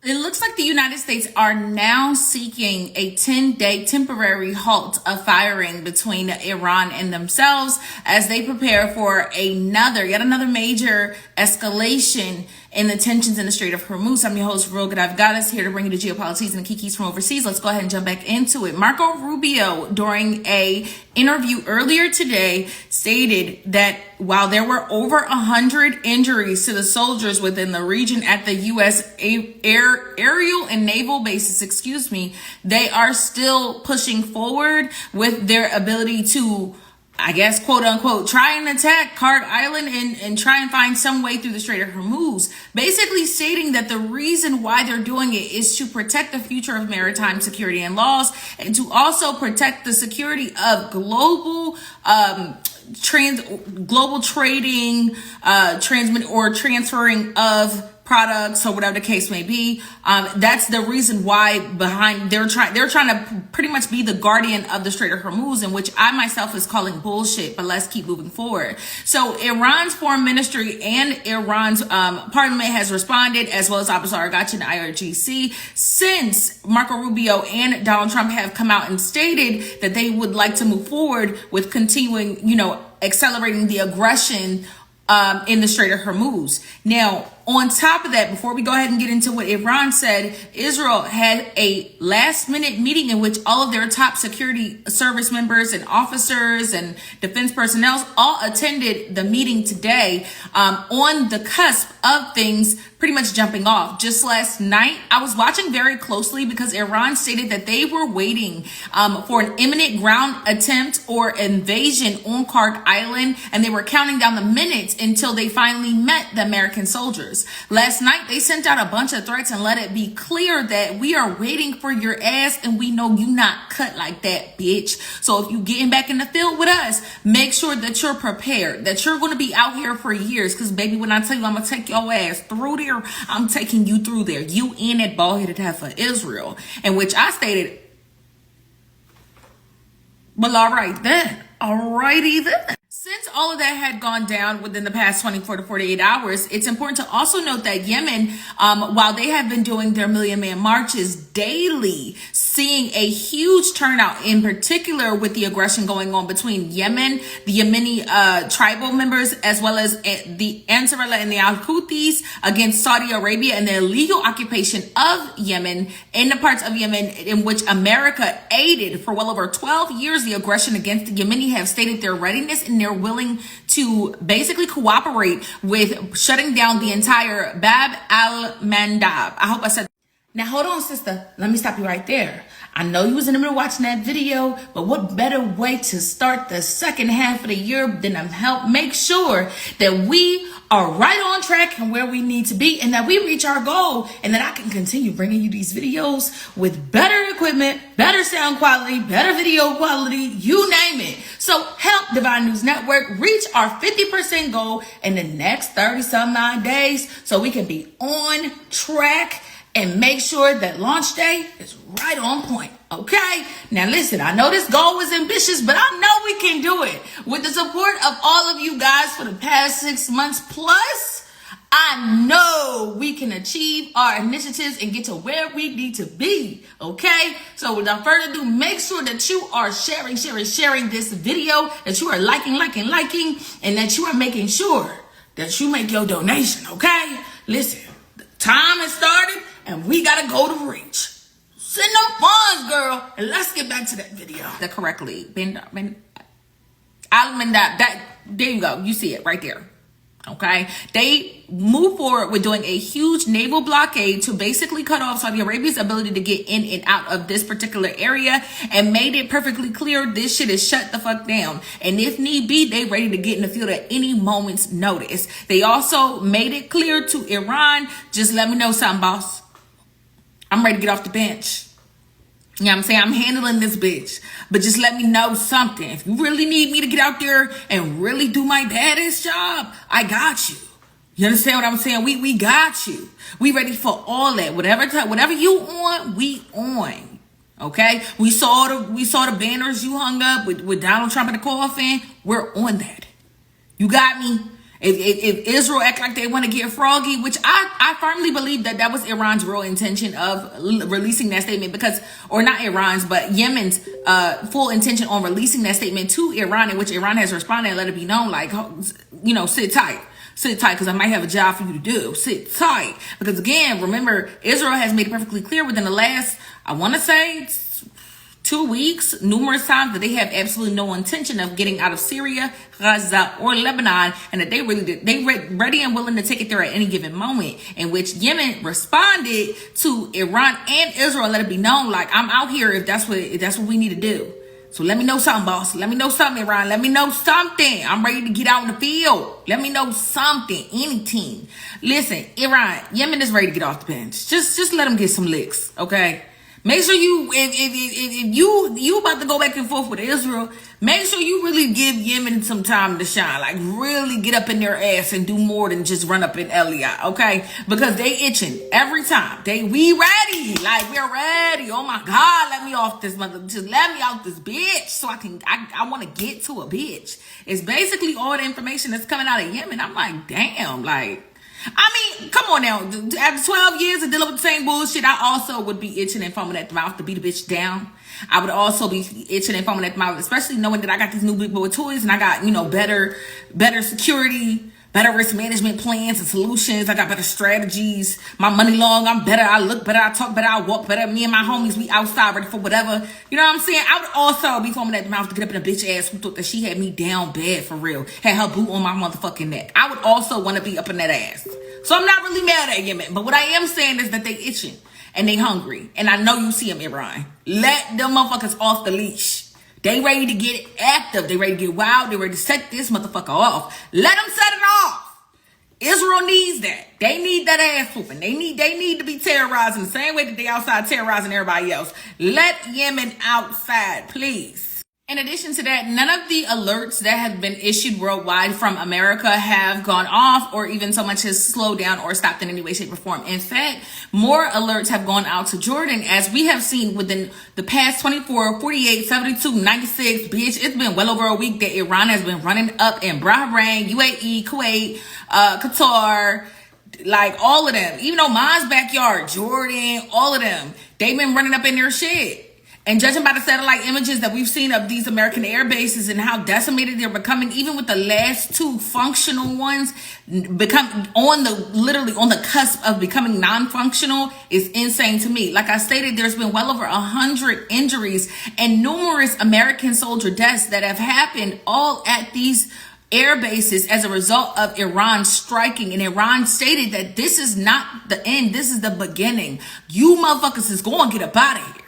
It looks like the United States are now seeking a 10-day temporary halt of firing between Iran and themselves as they prepare for yet another major escalation in the tensions in the Strait of Hormuz. I'm your host, realgodivagoddess, here to bring you the geopolitics and the kikis from overseas. Let's go ahead and jump back into it. Marco Rubio, during a interview earlier today, stated that while there were over 100 injuries to the soldiers within the region at the U.S. aerial and naval bases, they are still pushing forward with their ability to, I guess, quote unquote, try and attack Karg Island and try and find some way through the Strait of Hormuz, basically stating that the reason why they're doing it is to protect the future of maritime security and laws, and to also protect the security of global trading, transferring of products or whatever the case may be. That's the reason why they're trying to pretty much be the guardian of the Strait of Hormuz, in which I myself is calling bullshit, but let's keep moving forward. So Iran's foreign ministry and Iran's parliament has responded, as well as Abbas Araghchi and the IRGC, since Marco Rubio and Donald Trump have come out and stated that they would like to move forward with continuing, accelerating the aggression in the Strait of Hormuz. Now, on top of that, before we go ahead and get into what Iran said, Israel had a last-minute meeting in which all of their top security service members and officers and defense personnel all attended the meeting today, on the cusp of things pretty much jumping off. Just last night, I was watching very closely because Iran stated that they were waiting for an imminent ground attempt or invasion on Karg Island, and they were counting down the minutes until they finally met the American soldiers. Last night, they sent out a bunch of threats and let it be clear that we are waiting for your ass, and we know you not cut like that, bitch. So if you getting back in the field with us, make sure that you're prepared, that you're going to be out here for years. Because, baby, when I tell you I'm going to take your ass through there, I'm taking you through there. You in that bald-headed half of Israel. In which I stated, well, all right then. Alrighty then. Since all of that had gone down within the past 24 to 48 hours, it's important to also note that Yemen, while they have been doing their Million Man Marches daily, seeing a huge turnout, in particular with the aggression going on between Yemen, the Yemeni tribal members, as well as the Ansarullah and the Al-Houthis against Saudi Arabia and the illegal occupation of Yemen in the parts of Yemen in which America aided for well over 12 years. The aggression against the Yemeni have stated their readiness and their willing to basically cooperate with shutting down the entire Bab al-Mandab. I hope I said. Now, hold on, sister. Let me stop you right there. I know you was in the middle of watching that video, but what better way to start the second half of the year than to help make sure that we are right on track and where we need to be, and that we reach our goal, and that I can continue bringing you these videos with better equipment, better sound quality, better video quality, you name it. So help Divine News Network reach our 50% goal in the next 30-some-odd days so we can be on track and make sure that launch day is right on point. Okay? Now listen, I know this goal was ambitious, but I know we can do it. With the support of all of you guys for the past 6 months plus, I know we can achieve our initiatives and get to where we need to be. Okay? So without further ado, make sure that you are sharing this video, that you are liking, and that you are making sure that you make your donation. Okay? Listen, the time has started, and we gotta go to reach. Send them funds, girl, and let's get back to that video. That correctly. There you go. You see it right there. Okay. They move forward with doing a huge naval blockade to basically cut off Saudi Arabia's ability to get in and out of this particular area, and made it perfectly clear this shit is shut the fuck down. And if need be, they ready to get in the field at any moment's notice. They also made it clear to Iran, just let me know something, boss. I'm ready to get off the bench. You know what I'm saying? I'm handling this bitch. But just let me know something. If you really need me to get out there and really do my baddest job, I got you. You understand what I'm saying? We got you. We ready for all that. Whatever you on, we on. Okay? We saw the banners you hung up with Donald Trump in the coffin. We're on that. You got me? If Israel act like they want to get froggy, which I firmly believe that was Iran's real intention of releasing that statement, because, or not Iran's, but Yemen's full intention on releasing that statement to Iran, in which Iran has responded and let it be known, like, you know, sit tight. Sit tight, because I might have a job for you to do. Sit tight. Because again, remember, Israel has made it perfectly clear within the last, I want to say, 2 weeks, numerous times, that they have absolutely no intention of getting out of Syria, Gaza, or Lebanon, and that they ready and willing to take it there at any given moment. In which Yemen responded to Iran and Israel and let it be known, like, I'm out here if that's what we need to do. So let me know something, boss. Let me know something, Iran. Let me know something. I'm ready to get out in the field. Let me know something, anything. Listen, Iran, Yemen is ready to get off the bench. Just let them get some licks, okay? Make sure if you about to go back and forth with Israel, make sure you really give Yemen some time to shine. Like, really get up in their ass and do more than just run up in Elliot, okay? Because they itching every time. We ready. Like, we're ready. Oh my God, let me off this mother. Just let me out this bitch so I want to get to a bitch. It's basically all the information that's coming out of Yemen. I'm like, damn, like, I mean, come on now. After 12 years of dealing with the same bullshit, I also would be itching and foaming at the mouth to beat a bitch down. I would also be itching and foaming at the mouth, especially knowing that I got these new big boy toys and I got, you know, better security, better risk management plans and solutions. I got better strategies. My money long, I'm better. I look better. I talk better. I walk better. Me and my homies, we outside ready for whatever. You know what I'm saying? I would also be foaming at the mouth to get up in a bitch ass who thought that she had me down bad for real. Had her boot on my motherfucking neck. I would also want to be up in that ass. So I'm not really mad at Yemen. But what I am saying is that they itching and they hungry. And I know you see them, Iran. Let them motherfuckers off the leash. They ready to get active. They ready to get wild. They ready to set this motherfucker off. Let them set it off. Israel needs that. They need that ass whooping. They need to be terrorizing the same way that they outside terrorizing everybody else. Let Yemen outside, please. In addition to that, none of the alerts that have been issued worldwide from America have gone off or even so much as slowed down or stopped in any way, shape, or form. In fact, more alerts have gone out to Jordan, as we have seen within the past 24, 48, 72, 96, bitch, it's been well over a week that Iran has been running up in Bahrain, UAE, Kuwait, Qatar, like all of them. Even though mine's backyard, Jordan, all of them, they've been running up in their shit. And judging by the satellite images that we've seen of these American air bases and how decimated they're becoming, even with the last two functional ones become literally on the cusp of becoming non-functional, is insane to me. Like I stated, there's been well over 100 injuries and numerous American soldier deaths that have happened all at these air bases as a result of Iran striking. And Iran stated that this is not the end, this is the beginning. You motherfuckers is going to get up out of here.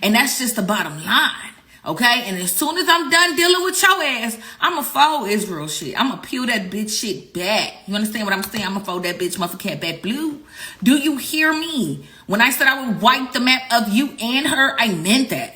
And that's just the bottom line, okay? And as soon as I'm done dealing with your ass, I'ma follow Israel shit. I'ma peel that bitch shit back. You understand what I'm saying? I'ma fold that bitch motherfucker back blue. Do you hear me? When I said I would wipe the map of you and her, I meant that.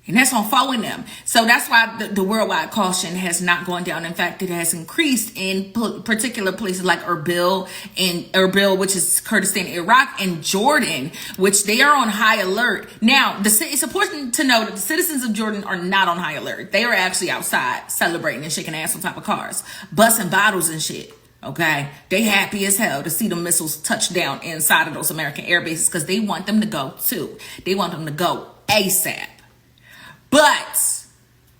And that's on following them. So that's why the worldwide caution has not gone down. In fact, it has increased in particular places like Erbil, which is Kurdistan, Iraq, and Jordan, which they are on high alert. Now, it's important to know that the citizens of Jordan are not on high alert. They are actually outside celebrating and shaking ass on top of cars, busting bottles and shit. Okay, they happy as hell to see the missiles touch down inside of those American air bases because they want them to go too. They want them to go ASAP. But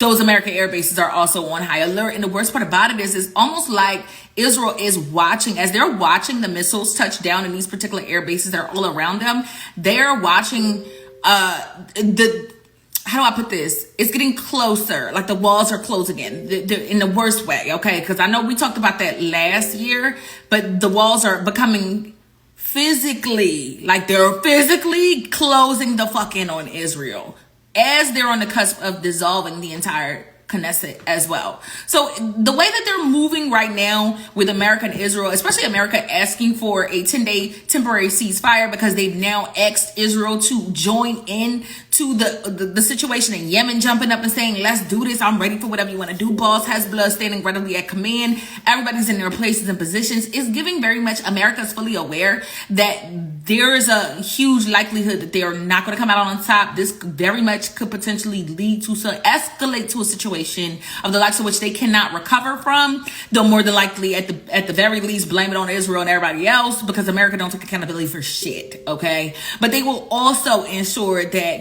those American air bases are also on high alert. And the worst part about it is it's almost like Israel is watching, as they're watching the missiles touch down in these particular air bases that are all around them. They're watching how do I put this? It's getting closer, like the walls are closing in the worst way, okay? Because I know we talked about that last year, but the walls are becoming physically, like they're physically closing the fuck in on Israel, as they're on the cusp of dissolving the entire Knesset as well. So the way that they're moving right now with America and Israel, especially America asking for a 10-day temporary ceasefire because they've now asked Israel to join in to the situation in Yemen, jumping up and saying, let's do this. I'm ready for whatever you want to do. Boss Hezbollah standing readily at command. Everybody's in their places and positions. Is giving very much America's fully aware that there is a huge likelihood that they are not going to come out on top. This very much could potentially lead to escalate to a situation situation of the likes of which they cannot recover from, they'll more than likely at the very least blame it on Israel and everybody else, because America don't take accountability for shit, okay? But they will also ensure that,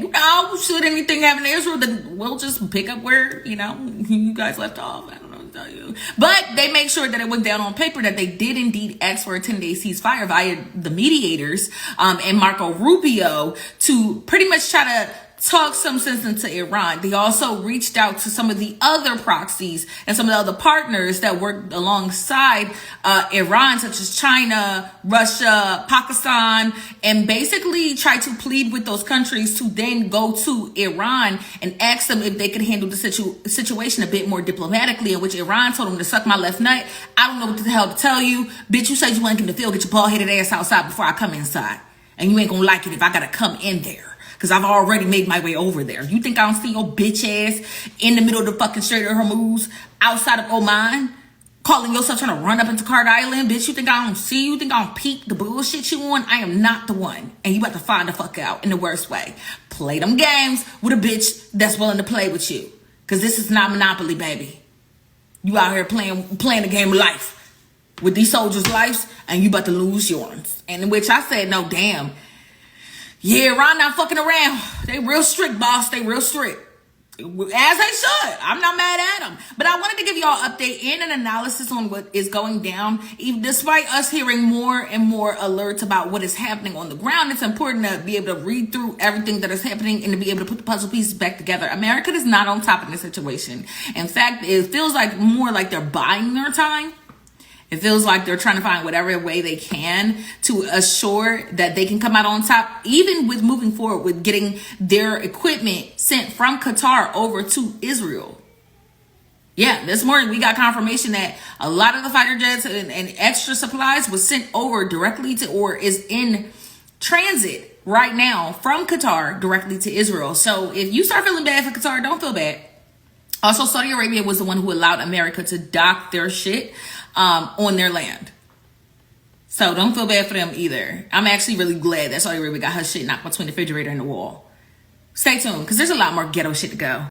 should anything happen to Israel, then we'll just pick up where, you guys left off. I don't know what to tell you. But they make sure that it went down on paper that they did indeed ask for a 10-day ceasefire via the mediators and Marco Rubio to pretty much try to talk some sense into Iran. They also reached out to some of the other proxies and some of the other partners that worked alongside Iran, such as China, Russia, Pakistan, and basically tried to plead with those countries to then go to Iran and ask them if they could handle the situation a bit more diplomatically, in which Iran told them to suck my left nut. I don't know what the hell to tell you. Bitch, you said you wanted to get in the field, get your bald-headed ass outside before I come inside. And you ain't gonna like it if I gotta come in there, because I've already made my way over there. You think I don't see your bitch ass in the middle of the fucking Strait of Hormuz outside of Oman, calling yourself trying to run up into Card Island? Bitch, you think I don't see you? You think I don't peek the bullshit you on? I am not the one. And you about to find the fuck out in the worst way. Play them games with a bitch that's willing to play with you. Because this is not Monopoly, baby. You out here playing the game of life with these soldiers' lives, and you about to lose yours. And in which I said, no, damn. Yeah, Iran not fucking around. They real strict, boss. They real strict. As they should. I'm not mad at them. But I wanted to give y'all an update and an analysis on what is going down. Despite us hearing more and more alerts about what is happening on the ground, it's important to be able to read through everything that is happening and to be able to put the puzzle pieces back together. America is not on top of this situation. In fact, it feels like more like they're buying their time. It feels like they're trying to find whatever way they can to assure that they can come out on top, even with moving forward with getting their equipment sent from Qatar over to Israel. Yeah, this morning we got confirmation that a lot of the fighter jets and extra supplies was sent over directly to, or is in transit right now from Qatar directly to Israel. So if you start feeling bad for Qatar, don't feel bad. Also, Saudi Arabia was the one who allowed America to dock their shit on their land. So don't feel bad for them either. I'm actually really glad that Saudi Arabia got her shit knocked between the refrigerator and the wall. Stay tuned, because there's a lot more ghetto shit to go.